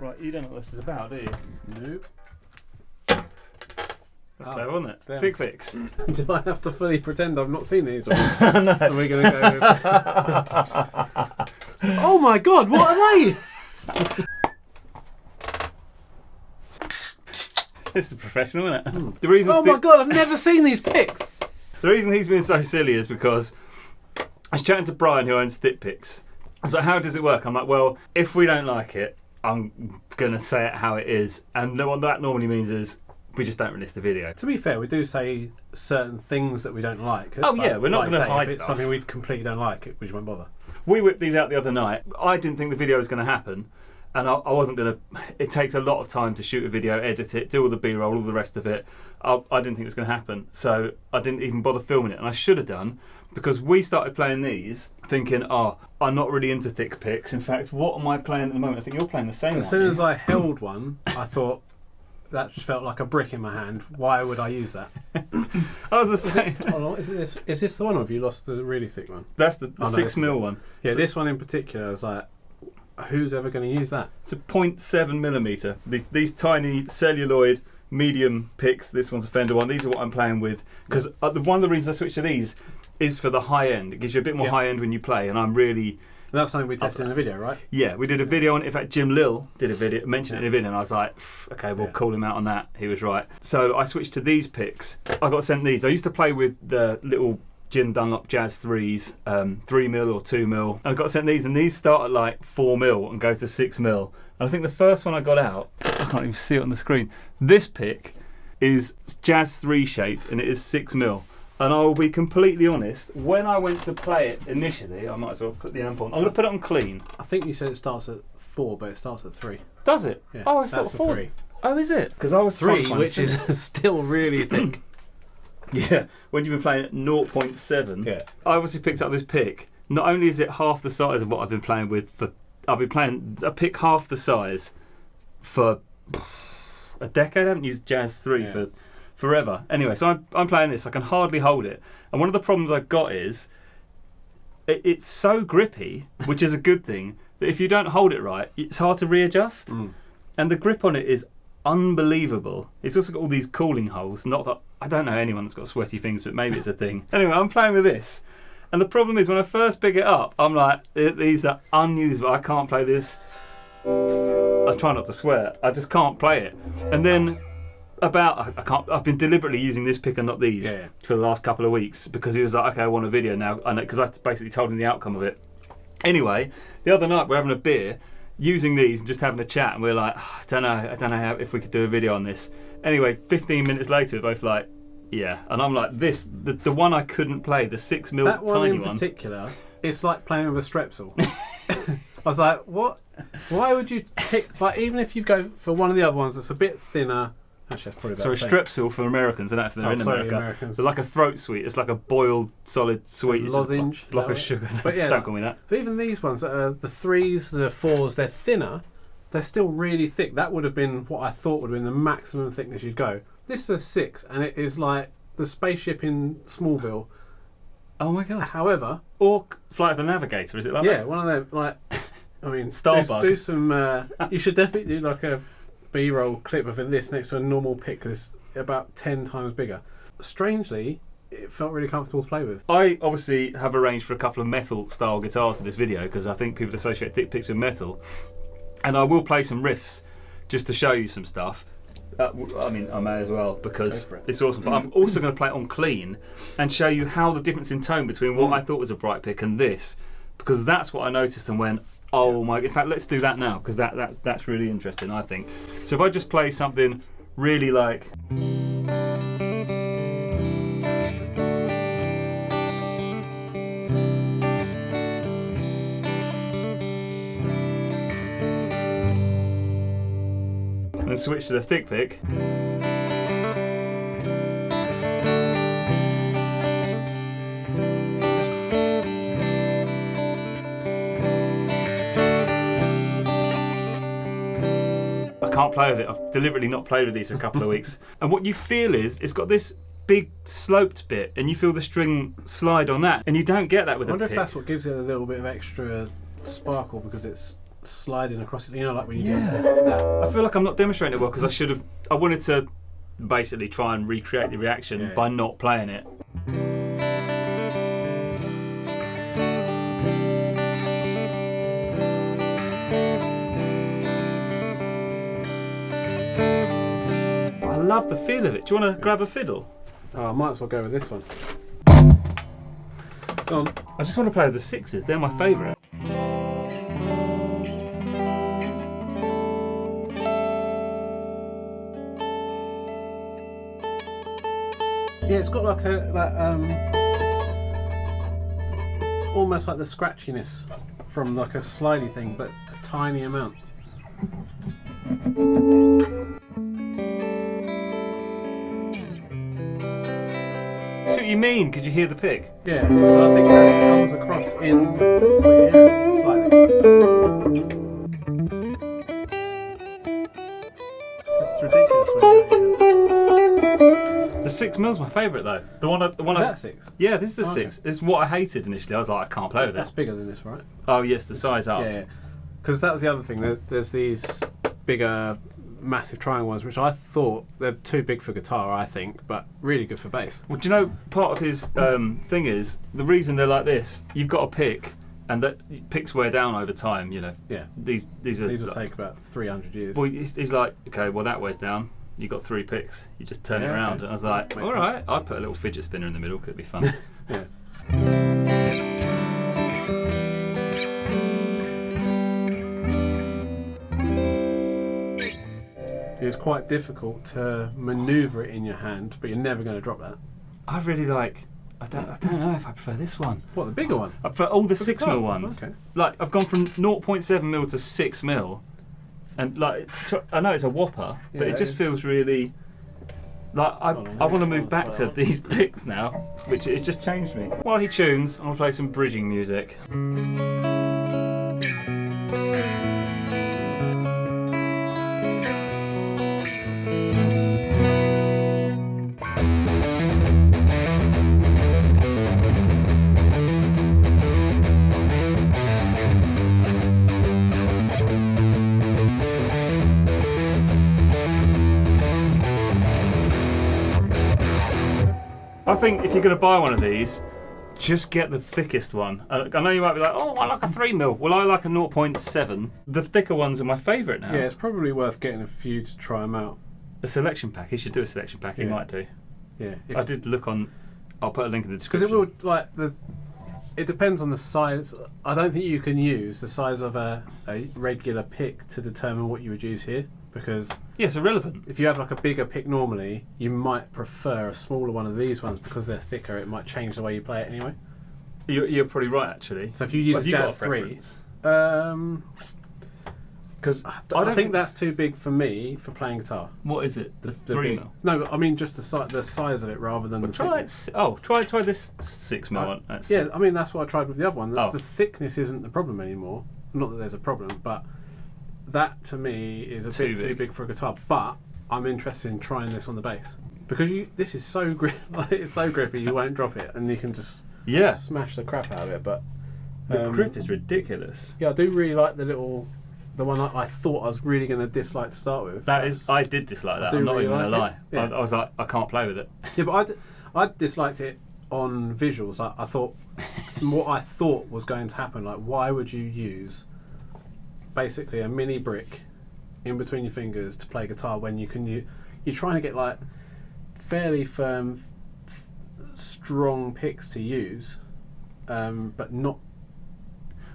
Right, you don't know what this is about, do you? Nope. That's clever, wasn't it? Damn. Thicc Piccs. Do I have to fully pretend I've not seen these? Or No. are we going to go with... Oh my god, what are they? This is professional, isn't it? The reason Oh my god, I've never seen these picks. The reason he's been so silly is because I was chatting to Brian, who owns Thicc Piccs. I was like, how does it work? I'm like, well, if we don't like it, I'm going to say it how it is. And what that normally means is we just don't release the video. To be fair, we do say certain things that we don't like. Oh yeah, we're not going to hide if it's stuff. something we completely don't like, we just won't bother. We whipped these out the other night. I didn't think the video was going to happen. And I wasn't going to... It takes a lot of time to shoot a video, edit it, do all the B-roll, all the rest of it. I didn't think it was going to happen. So I didn't even bother filming it. And I should have done, because we started playing these thinking, oh, I'm not really into Thicc Piccs. In fact, what am I playing at the moment? I think you're playing the same one. As soon as I held one, I thought, that just felt like a brick in my hand. Why would I use that? I was the same. Hold on, is this the one, or have you lost the really thick one? That's the Oh, no, 6mm one. Yeah, So this one in particular, I was like, who's ever going to use that? it's a 0.7mm. These tiny celluloid medium picks. This one's a Fender one. These are what I'm playing with. Because one of the reasons I switched to these is for the high end. It gives you a bit more high end when you play, and I'm really... And that's something we tested in a video, right? Yeah, we did a video on it. In fact, Jim Lill did a video, mentioned it in a video, and I was like, okay, we'll call him out on that. He was right. So I switched to these picks. I got sent these. I used to play with the little Jim Dunlop Jazz 3s, 3mm or 2mm. And I got sent these, and these start at like 4mm and go to 6mm. And I think the first one I got out, I can't even see it on the screen. This pick is Jazz 3 shaped, and it is 6mm. And I will be completely honest, when I went to play it initially, I might as well put the amp on. I'm going to put it on clean. I think you said it starts at 4, but it starts at 3. Does it? Yeah, Oh, I thought that's a 4. 3. Oh, is it? Because I was 3, trying which to is still really thick. Yeah, when you've been playing at 0.7. Yeah. I obviously picked up this pick. Not only is it half the size of what I've been playing with, I've been playing a pick half the size for a decade. I haven't used Jazz 3 for forever. Anyway, so I'm playing this. I can hardly hold it. And one of the problems I've got is it's so grippy, which is a good thing, that if you don't hold it right, it's hard to readjust. And the grip on it is unbelievable. It's also got all these cooling holes. Not that I don't know anyone that's got sweaty things, but maybe it's a thing. Anyway, I'm playing with this. And the problem is when I first pick it up, I'm like, these are unusable. I can't play this. I try not to swear. I just can't play it. And then I've been deliberately using this pick and not these for the last couple of weeks, because he was like, okay, I want a video now. I know, because I basically told him the outcome of it. Anyway, the other night we're having a beer, using these and just having a chat, and we're like, I don't know if we could do a video on this. Anyway, 15 minutes later, we're both like, yeah. And I'm like, the one I couldn't play, the 6mm tiny one. That one in particular, it's like playing with a strepsil. I was like, what? Why would you pick, like, even if you go for one of the other ones that's a bit thinner. Actually, that's probably better. So a strepsil for Americans, and that's for in America. Americans. It's like a throat sweet. It's like a boiled solid sweet. Lozenge. Block of sugar. But yeah, don't call me that. But even these ones, the 3s, the 4s, they're thinner. They're still really thick. That would have been what I thought would have been the maximum thickness you'd go. This is a 6, and it is like the spaceship in Smallville. Oh my god. However, or Flight of the Navigator, is it like that? Yeah, one of them. Like, I mean, Starbug. Do some. You should definitely do like a B-roll clip of this next to a normal pick, that's about 10 times bigger. Strangely, it felt really comfortable to play with. I obviously have arranged for a couple of metal style guitars for this video, because I think people associate Thicc Piccs with metal, and I will play some riffs just to show you some stuff. I mean, I may as well, because it's awesome. But I'm also going to play it on clean and show you how the difference in tone between what I thought was a bright pick and this, because that's what I noticed and went, oh my. In fact, let's do that now, because that's really interesting, I think. So if I just play something really like. And switch to the Thicc Picc. I can't play with it. I've deliberately not played with these for a couple of weeks. And what you feel is it's got this big sloped bit, and you feel the string slide on that, and you don't get that with a pick. I wonder if that's what gives it a little bit of extra sparkle, because it's sliding across it. You know, like when you Yeah. do that. I feel like I'm not demonstrating it well because I wanted to basically try and recreate the reaction by not playing it. I love the feel of it. Do you want to grab a fiddle? Oh, I might as well go with this one. Go on. I just want to play with the sixes. They're my favourite. Yeah, it's got like almost like the scratchiness from like a slidey thing, but a tiny amount. See what you mean? Could you hear the pick? Yeah, but I think that it comes across in slightly. It's just ridiculous when you hear The 6 mil's my favourite though. The one that. Is that 6? Yeah, this is a Oh, 6. It's what I hated initially. I was like, I can't play with That's it. bigger than this, right? Oh yes, the size up. Yeah, because that was the other thing. There's these bigger, massive triangle ones, which I thought they're too big for guitar, I think, but really good for bass. Well, do you know part of his thing is the reason they're like this? You've got a pick, and that picks wear down over time. You know. Yeah. These will These will take about 300 years. Well, he's like, okay, well that wears down. You got 3 picks. You just turn it around, okay. and I was like, Makes all right, sense. I'd put a little fidget spinner in the middle. Could be fun. Yeah. It's quite difficult to manoeuvre it in your hand, but you're never going to drop that. I really like. I don't know if I prefer this one. What, the bigger one? I prefer all the For 6 guitar? mil ones. Okay. Like I've gone from 0.7 mil to 6 mil, and like I know it's a whopper, but Yeah, it just it's- feels really. Like I on, want to mate. move back to these picks now, which it's just changed me. While he tunes, I'm gonna play some bridging music. I think if you're going to buy one of these, just get the thickest one. I know you might be like, oh, I like a 3 mil. Well, I like a 0.7. The thicker ones are my favourite now. Yeah, it's probably worth getting a few to try them out. A selection pack. He should do a selection pack. He Yeah. might do. Yeah. I did look on. I'll put a link in the Because description. it will, like, it depends on the size. I don't think you can use the size of a regular pick to determine what you would use here. Because Yeah, it's irrelevant. if you have like a bigger pick normally, you might prefer a smaller one of these ones because they're thicker. It might change the way you play it anyway. You're probably right, actually. So if you use Have a you got Jazz 3, preference? because I think that's too big for me for playing guitar. What is it? The 3 big- mil. No, but I mean just the size of it rather than Well, the try thickness. try this 6 mil one. That's Yeah, I mean that's what I tried with the other one. Oh. The thickness isn't the problem anymore. Not that there's a problem, but that to me is a bit too big for a guitar. But I'm interested in trying this on the bass because this is so it's so grippy. You won't drop it, and you can just smash the crap out of it. But the grip is ridiculous. yeah, I do really like the one I thought I was really going to dislike to start with. I did dislike that. do I'm not really even like gonna lie. it. Yeah. I was like, I can't play with it. Yeah, but I disliked it on visuals. Like I thought what I thought was going to happen. Like, why would you use basically a mini brick in between your fingers to play guitar when you're trying to get like fairly firm, strong picks to use, but not.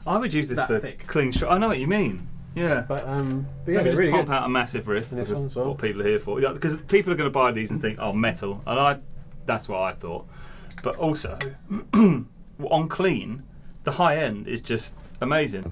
I would use this that for thick. clean shot. I know what you mean. Yeah. But yeah, Maybe they're just really pump good. out a massive riff. And this is one as well. What people are here for. Yeah, because people are going to buy these and think, oh, metal. And that's what I thought. But also, on clean, the high end is just amazing.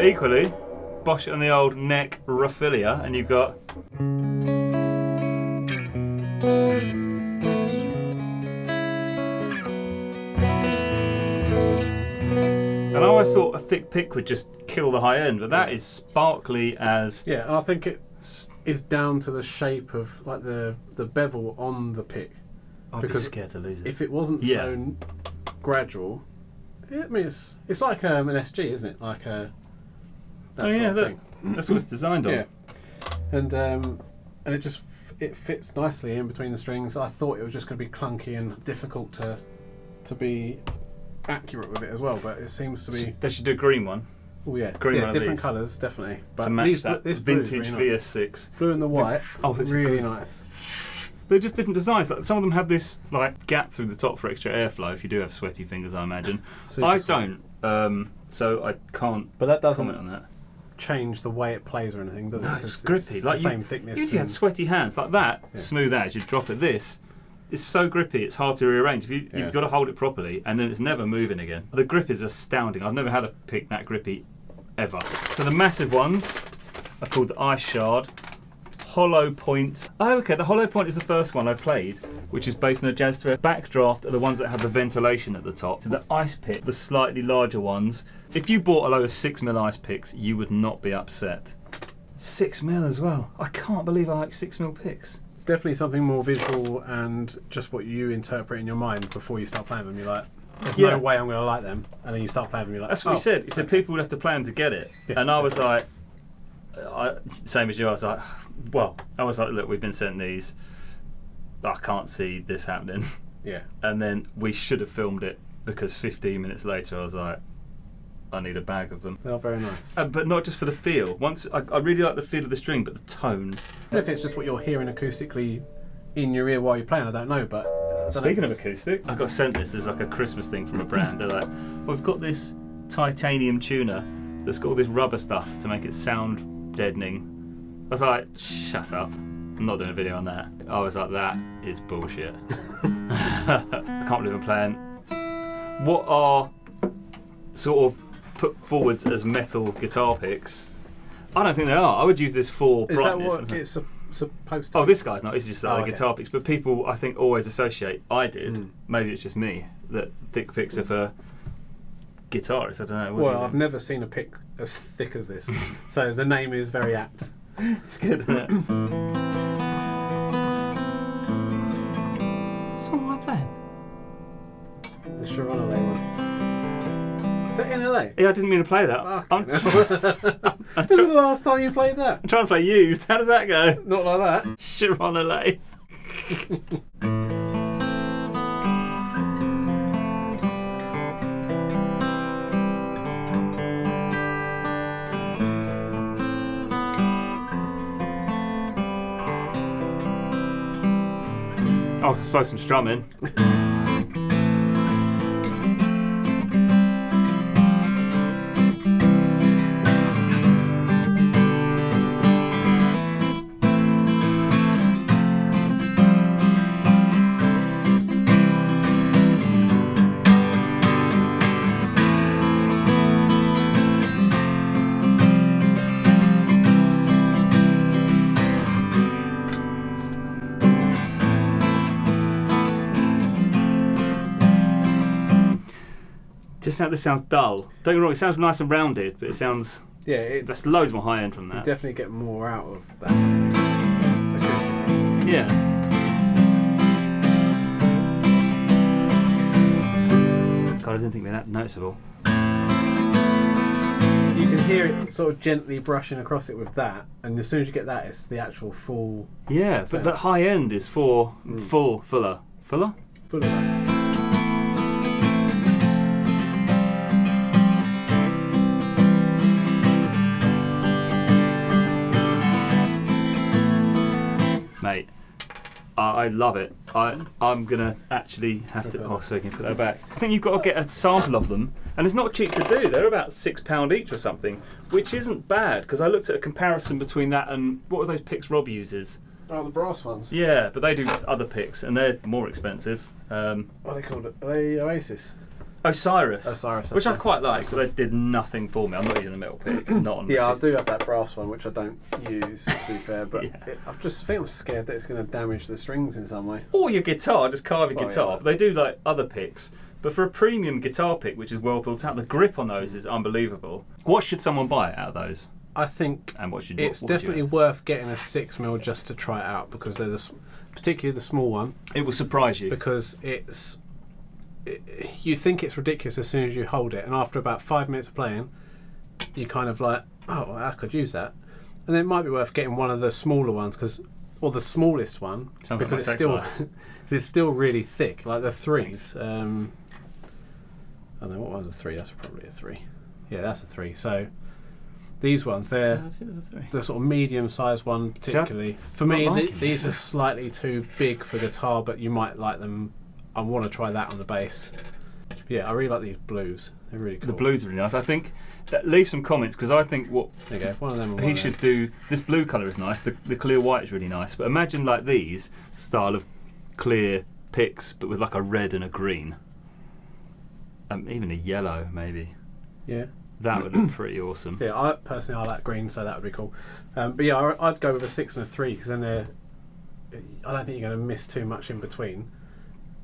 But equally, bosh it on the old neck Raphilia, and you've got. And I always thought a Thicc pick would just kill the high end, but that is sparkly as. Yeah, and I think it is down to the shape of like the bevel on the pick. I'd be scared to lose it. If it wasn't so gradual, I mean it's like an SG, isn't it? Like a that sort of thing. That's what it's designed on. Yeah, and it just it fits nicely in between the strings. I thought it was just going to be clunky and difficult to be accurate with it as well, but it seems to be. They should do a green one. Oh yeah, green one different colours definitely. But to match this vintage really nice. VS6. Blue and the white. It's really nice. They're just different designs. Like some of them have this like gap through the top for extra airflow. If you do have sweaty fingers, I imagine. I don't, so I can't. But that doesn't comment on that. Change the way it plays or anything, does it? No, it's grippy. It's like the same thickness. If you had sweaty hands like that, smooth as you drop it. This. It's so grippy, it's hard to rearrange. You've got to hold it properly, and then it's never moving again. The grip is astounding. I've never had a pick that grippy ever. So the massive ones are called the Ice Shard. Hollow Point. Oh, okay, the Hollow Point is the first one I played, which is based on a Jazz 3. Backdraft are the ones that have the ventilation at the top. So the IcePicc, the slightly larger ones. If you bought a load of 6mm IcePiccs, you would not be upset. 6mm as well. I can't believe I like 6mm picks. Definitely something more visual and just what you interpret in your mind before you start playing them. You're like, there's no way I'm going to like them. And then you start playing them, you're like, that's what he said. He said people would have to play them to get it. Yeah. And I was like, same as you, I was like, look, we've been sent these. I can't see this happening. Yeah. And then we should have filmed it because 15 minutes later I was like, I need a bag of them. They're very nice. But not just for the feel. I really like the feel of the string, but the tone. If it's just what you're hearing acoustically in your ear while you're playing, I don't know. But speaking of acoustic, I got sent this as like a Christmas thing from a brand. They're like, we've got this titanium tuner that's got all this rubber stuff to make it sound deadening. I was like, shut up. I'm not doing a video on that. I was like, that is bullshit. I can't believe I'm playing. What are sort of put forwards as metal guitar picks? I don't think they are. I would use this for brightness. Is that what it's supposed to be? Oh, this guy's not. It's just guitar picks. But people, I think, always associate. I did. Maybe it's just me that Thicc picks are for guitarists. I don't know. Well, I've never seen a pick as thick as this, so the name is very apt. It's good, isn't it? What song am I playing? The Sharon LA one. Is that in LA? Yeah, I didn't mean to play that. When was the last time you played that? I'm trying to play Used. How does that go? Not like that. Sharon LA. Oh, I suppose some strumming. This sounds dull. Don't get me wrong, it sounds nice and rounded, but it sounds... Yeah, that's loads more high end from that. You definitely get more out of that. Yeah. God, I didn't think they were that noticeable. You can hear it sort of gently brushing across it with that, and as soon as you get that, it's the actual full... Yeah, but that high end is for fuller. Fuller? Fuller. Mate, I love it. I'm gonna actually have to. Oh, so you can put that back. I think you've got to get a sample of them, and it's not cheap to do. They're about £6 each or something, which isn't bad because I looked at a comparison between that and what were those picks Rob uses. Oh, the brass ones. Yeah, but they do other picks and they're more expensive. What are they called? Are they Oasis? Osiris, which I that's quite like, but they did nothing for me. I'm not using the metal pick. Not on yeah, I do have that brass one, which I don't use, to be fair, but Yeah. I just think I'm scared that it's going to damage the strings in some way. Or your guitar, just carve your guitar. Yeah. They do like other picks, but for a premium guitar pick, which is well thought out, the grip on those is unbelievable. What should someone buy out of those? I think And what should it's what would you definitely have? worth getting a 6mm just to try it out, because they're particularly the small one, It will surprise you. because you think it's ridiculous as soon as you hold it, and after about 5 minutes of playing, you kind of like, oh, I could use that. And then it might be worth getting one of the smaller ones, or the smallest one, Sounds like because my it's still sex it's still really thick, like the 3s. I don't know, what was a 3? That's probably a 3. Yeah, that's a 3. So these ones, they're the sort of medium-sized one, particularly. For me, these are slightly too big for guitar, but you might like them. I want to try that on the bass. Yeah, I really like these blues. They're really cool. The blues are really nice. I think leave some comments, because I think what There you go. One of them. he should do. This blue colour is nice. The clear white is really nice. But imagine like these style of clear picks, but with like a red and a green, even a yellow maybe. Yeah. That would look pretty awesome. Yeah, I like green, so that would be cool. But yeah, I'd go with a 6 and a 3, because then I don't think you're going to miss too much in between,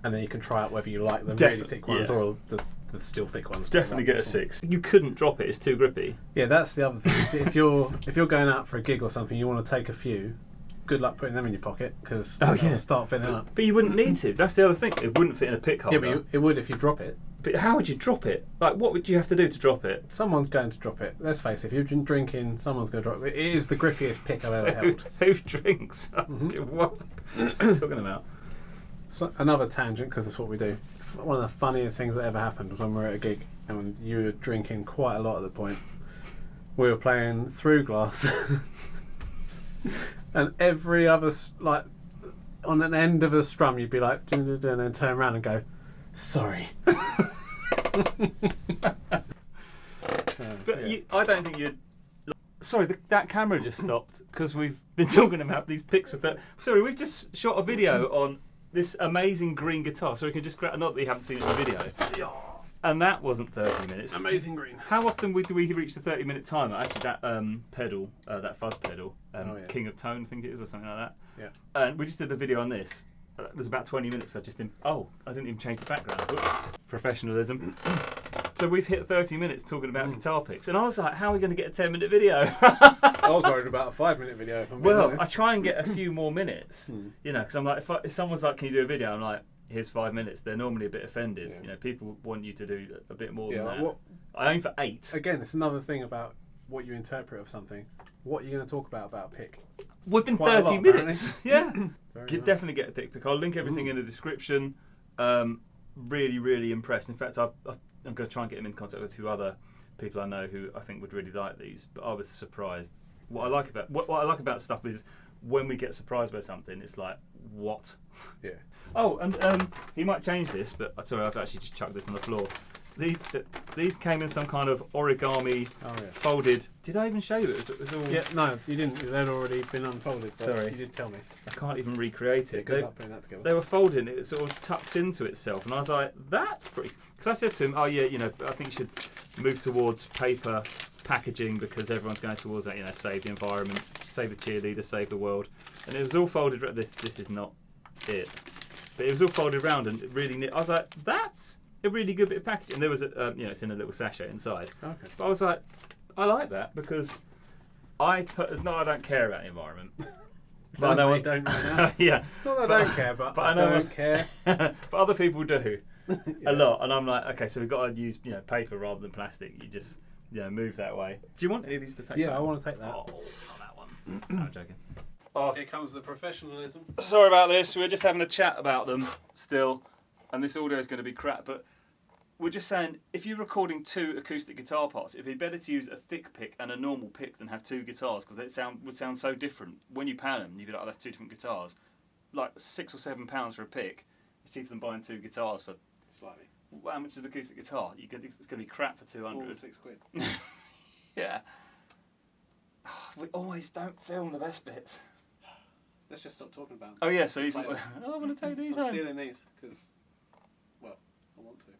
and then you can try out whether you like the really thick ones or the still thick ones. Definitely get a 6. You couldn't drop it; it's too grippy. Yeah, that's the other thing. if you're going out for a gig or something, you want to take a few. Good luck putting them in your pocket, because they'll start fitting up. But you wouldn't need to. That's the other thing. It wouldn't fit in a pick holder. Yeah, but it would if you drop it. But how would you drop it? Like, what would you have to do to drop it? Someone's going to drop it. Let's face it, if you've been drinking, someone's going to drop it. It is the grippiest pick I've ever held. Who drinks? What are you talking about? So, another tangent, because that's what we do. One of the funniest things that ever happened was when we were at a gig, and you were drinking quite a lot at the point. We were playing Through Glass, and every other, like, on an end of a strum, you'd be like, dun, dun, dun, and then turn around and go, sorry. But I don't think you'd. Sorry, that camera just stopped because we've been talking about these picks with that. Sorry, we've just shot a video on this amazing green guitar, so we can just grab. Not that you haven't seen it in the video. And that wasn't 30 minutes. Amazing green. How often do we reach the 30-minute timer? Actually, that pedal, that fuzz pedal, King of Tone, I think it is, or something like that. Yeah. And we just did a video on this. It was about 20 minutes. I didn't even change the background. Oops. Professionalism. So we've hit 30 minutes talking about guitar picks, and I was like, "How are we going to get a 10-minute video?" I was worried about a 5-minute video. If I'm being honest. I try and get a few more minutes, you know, because I'm like, if someone's like, "Can you do a video?" I'm like, "Here's 5 minutes." They're normally a bit offended. Yeah. You know, people want you to do a bit more than Like that. I aim for 8. Again, it's another thing about what you interpret of something. What are you going to talk about Picc? We've been Quite 30 lot, minutes. Yeah. Very nice. Definitely get a Thicc pick. I'll link everything in the description. Really, really impressed. In fact, I'm going to try and get him in contact with a few other people I know who I think would really like these. But I was surprised. What I like about stuff is when we get surprised by something, it's like, what? Yeah. Oh, and he might change this, but sorry, I've actually just chucked this on the floor. These came in some kind of origami folded. Did I even show you it? It was all. Yeah, no, you didn't. They'd already been unfolded. But Sorry. You did tell me. I can't even recreate it. Good luck putting that together. They were folding it sort of tucks into itself, and I was like, "That's pretty." Because I said to him, "Oh yeah, you know, I think you should move towards paper packaging because everyone's going towards that. You know, save the environment, save the cheerleaders, save the world." And it was all folded. This is not it, but it was all folded around and really. I was like, "That's a really good bit of packaging." And there was it's in a little sachet inside. Okay. But I was like, I like that because I don't care about the environment. But I know I don't right now. Yeah. Not that I don't care, but I don't care. But other people do a lot, and I'm like, okay, so we've got to use paper rather than plastic. You just move that way. Do you want any of these to take? Yeah, I want to take that. Oh, not that one. No, I'm joking. Oh, Here comes the professionalism. sorry about this. We're just having a chat about them still, and this audio is going to be crap, but we're just saying if you're recording 2 acoustic guitar parts, it'd be better to use a Thicc pick and a normal pick than have 2 guitars because it would sound so different. When you pan them, you'd be like, oh, that's 2 different guitars. Like £6 or £7 for a pick. It's cheaper than buying 2 guitars for. Slightly. Well, how much is an acoustic guitar? It's going to be crap for 200. All £6. Yeah. We always don't film the best bits. Let's just stop talking about them. Oh yeah, so he's. Later. I want to take these I'm home. stealing these because